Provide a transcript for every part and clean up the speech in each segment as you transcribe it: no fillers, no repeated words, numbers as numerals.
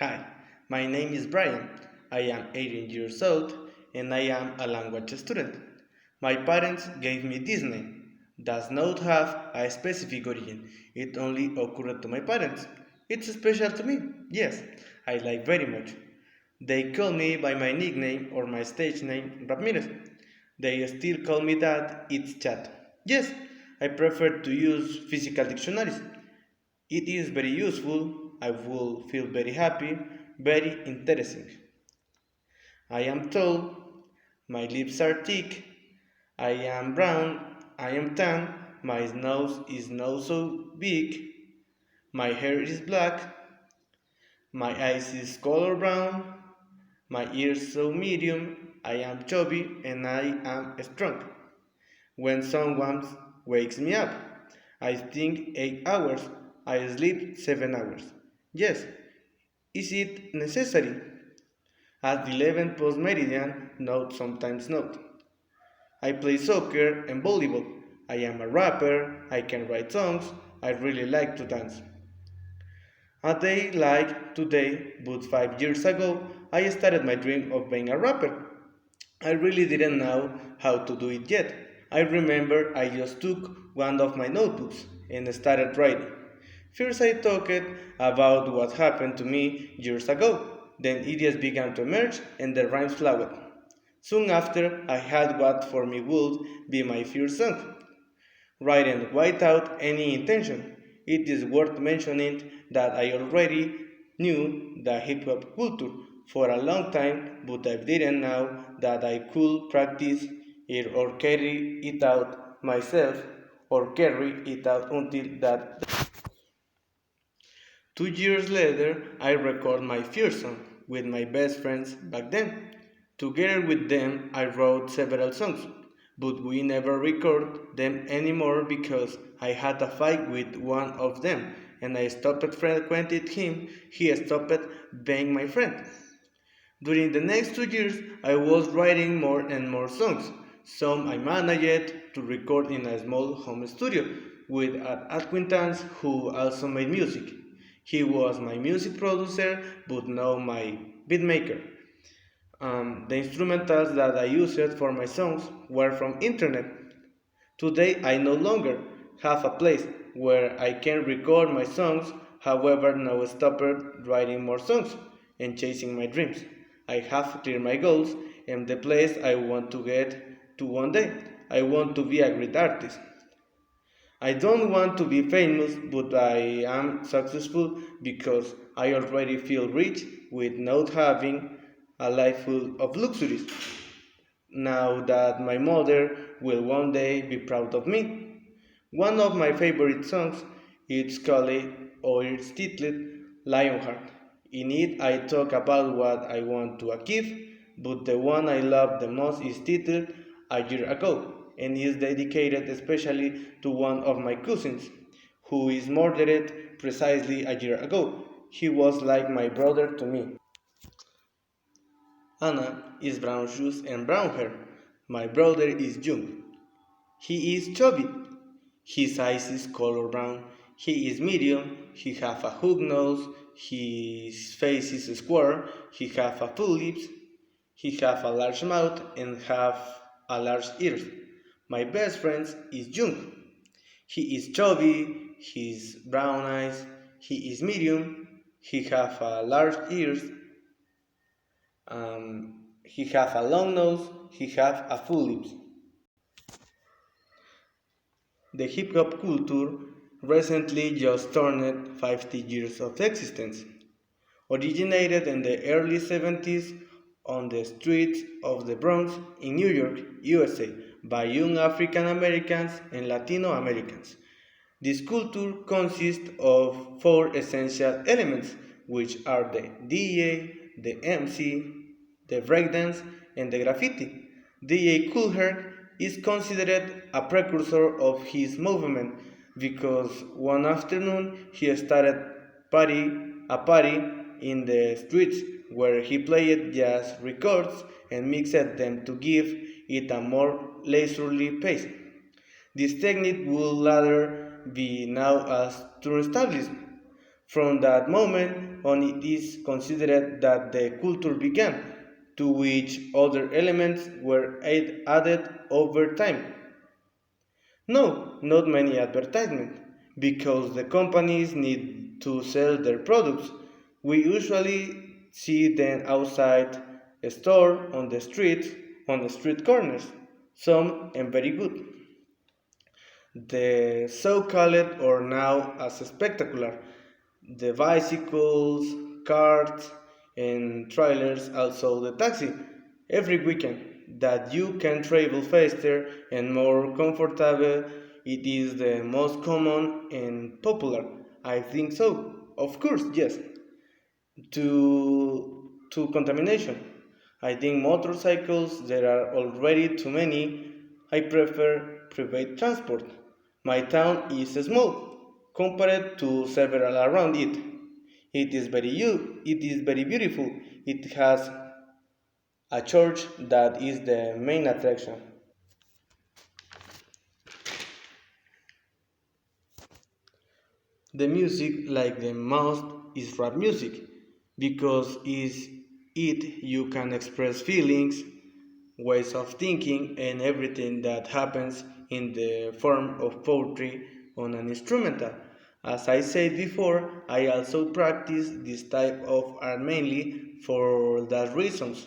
Hi, my name is Brian. I am 18 years old and I am a language student. My parents gave me this name. Does not have a specific origin. It only occurred to my parents. It's special to me. Yes, I like very much. They call me by my nickname or my stage name, Ramirez. They still call me that. It's chat. Yes, I prefer to use physical dictionaries. It is very useful, I will feel very happy, very interesting. I am tall, my lips are thick, I am brown, I am tan, my nose is not so big, my hair is black, my eyes is color brown, my ears so medium, I am chubby and I am strong. When someone wakes me up, I think 8 hours, I sleep 7 hours. Yes, is it necessary? At 11 post meridian, no, sometimes not. I play soccer and volleyball. I am a rapper, I can write songs, I really like to dance. A day like today, but 5 years ago, I started my dream of being a rapper. I really didn't know how to do it yet. I remember I just took one of my notebooks and started writing. First, I talked about what happened to me years ago. Then ideas began to emerge and the rhymes flowed. Soon after, I had what for me would be my first song, written without any intention. It is worth mentioning that I already knew the hip hop culture for a long time, but I didn't know that I could practice it or carry it out myself or carry it out until that. 2 years later, I record my first song with my best friends back then. Together with them, I wrote several songs, but we never record them anymore because I had a fight with one of them and I stopped frequenting him. He stopped being my friend. During the next 2 years, I was writing more and more songs. Some I managed to record in a small home studio with an acquaintance who also made music. He was my music producer, but now my beatmaker. The instrumentals that I used for my songs were from internet. Today I no longer have a place where I can record my songs, however now I stopped writing more songs and chasing my dreams. I have clear my goals and the place I want to get to one day. I want to be a great artist. I don't want to be famous, but I am successful because I already feel rich with not having a life full of luxuries. Now that my mother will one day be proud of me. One of my favorite songs is called or it's titled Lionheart. In it I talk about what I want to achieve, but the one I love the most is titled A Year Ago and is dedicated especially to one of my cousins, who is murdered precisely a year ago. He was like my brother to me. Anna is brown shoes and brown hair. My brother is young. He is chubby. His eyes is color brown. He is medium. He have a hook nose. His face is square. He have a full lips. He have a large mouth and have a large ears. My best friend is young. He is chubby. His brown eyes. He is medium. He have a large ears. He have a long nose. He have a full lips. The hip hop culture recently just turned 50 years of existence. Originated in the early 70s on the streets of the Bronx in New York, USA, by young African Americans and Latino Americans. This culture consists of four essential elements, which are the DJ, the MC, the breakdance, and the graffiti. DJ Cool Herc is considered a precursor of his movement because one afternoon he started a party in the streets where he played jazz records and mixed them to give it a more leisurely pace. This technique would later be known as turntablism. From that moment, on it is considered that the culture began, to which other elements were added over time. No, not many advertisements, because the companies need to sell their products. We usually see them outside a store, on the street corners, some and very good. The so-called or now as spectacular, the bicycles, carts, and trailers, also the taxi, every weekend that you can travel faster and more comfortable. It is the most common and popular. I think so. Of course, yes. To contamination. I think motorcycles there are already too many. I prefer private transport. My town is small compared to several around it. It is very beautiful. It has a church that is the main attraction. The music like the most is rap music because is it you can express feelings, ways of thinking and everything that happens in the form of poetry on an instrumental. As I said before, I also practice this type of art mainly for that reasons.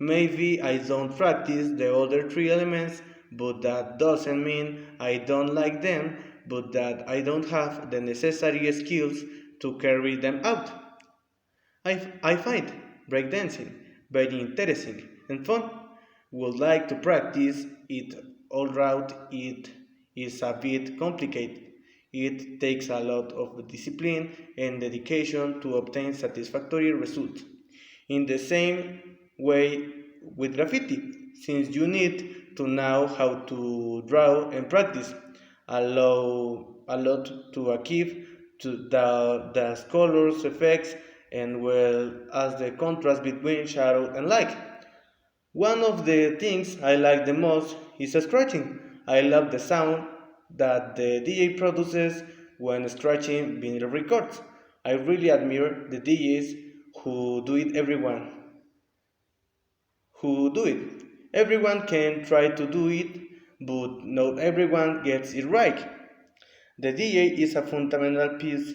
Maybe I don't practice the other three elements, but that doesn't mean I don't like them, but that I don't have the necessary skills to carry them out. I find breakdancing very interesting and fun. Would like to practice it, although it is a bit complicated. It takes a lot of discipline and dedication to obtain satisfactory results. In the same way with graffiti, since you need to know how to draw and practice a lot to achieve to the colors, effects, and well as the contrast between shadow and light. One of the things I like the most is scratching. I love the sound that the DJ produces when scratching vinyl records. I really admire the DJs who do it everyone who do it. Everyone can try to do it, but not everyone gets it right. The DJ is a fundamental piece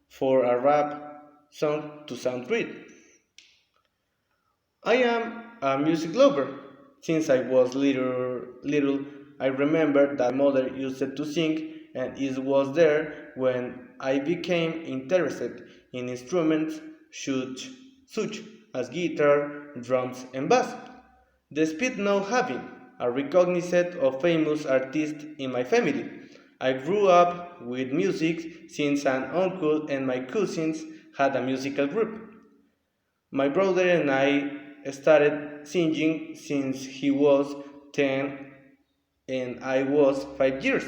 for a rap song to sound great. I am a music lover. Since I was little, I remember that my mother used to sing, and it was there when I became interested in instruments such as guitar, drums, and bass. Despite not having a recognized or famous artist in my family, I grew up with music since an uncle and my cousins had a musical group. My brother and I started singing since he was 10 and I was 5 years.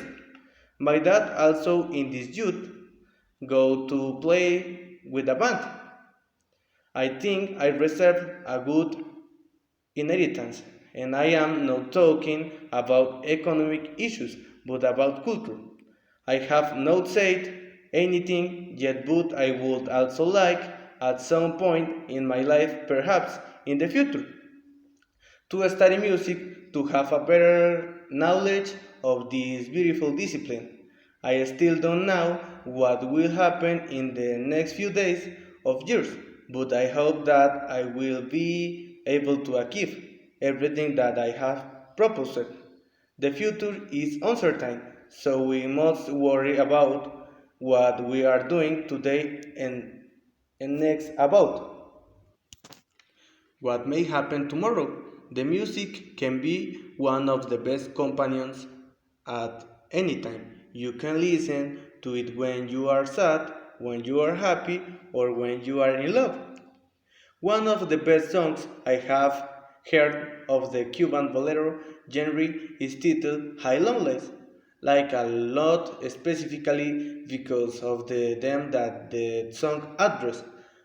My dad also in this youth go to play with a band. I think I reserved a good inheritance and I am not talking about economic issues but about culture. I have not said anything yet, but I would also like, at some point in my life, perhaps in the future, to study music to have a better knowledge of this beautiful discipline. I still don't know what will happen in the next few days of years, but I hope that I will be able to achieve everything that I have proposed. The future is uncertain, so we must worry about what we are doing today and next about what may happen tomorrow. The music can be one of the best companions at any time. You can listen to it when you are sad, when you are happy, or when you are in love. One of the best songs I have heard of the Cuban bolero genre is titled High Loneliness, like a lot specifically because of the them that the song address.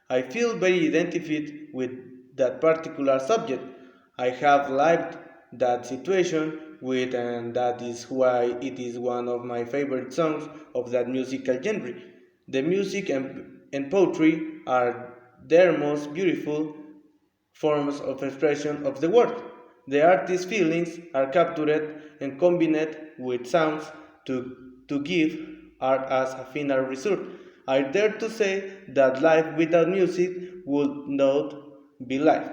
I feel very identified with that particular subject. I have lived that situation with and that is why it is one of my favorite songs of that musical genre. The music and poetry are their most beautiful forms of expression of the world. The artist's feelings are captured and combined with sounds to give art as a final result. I dare to say that life without music would not be life.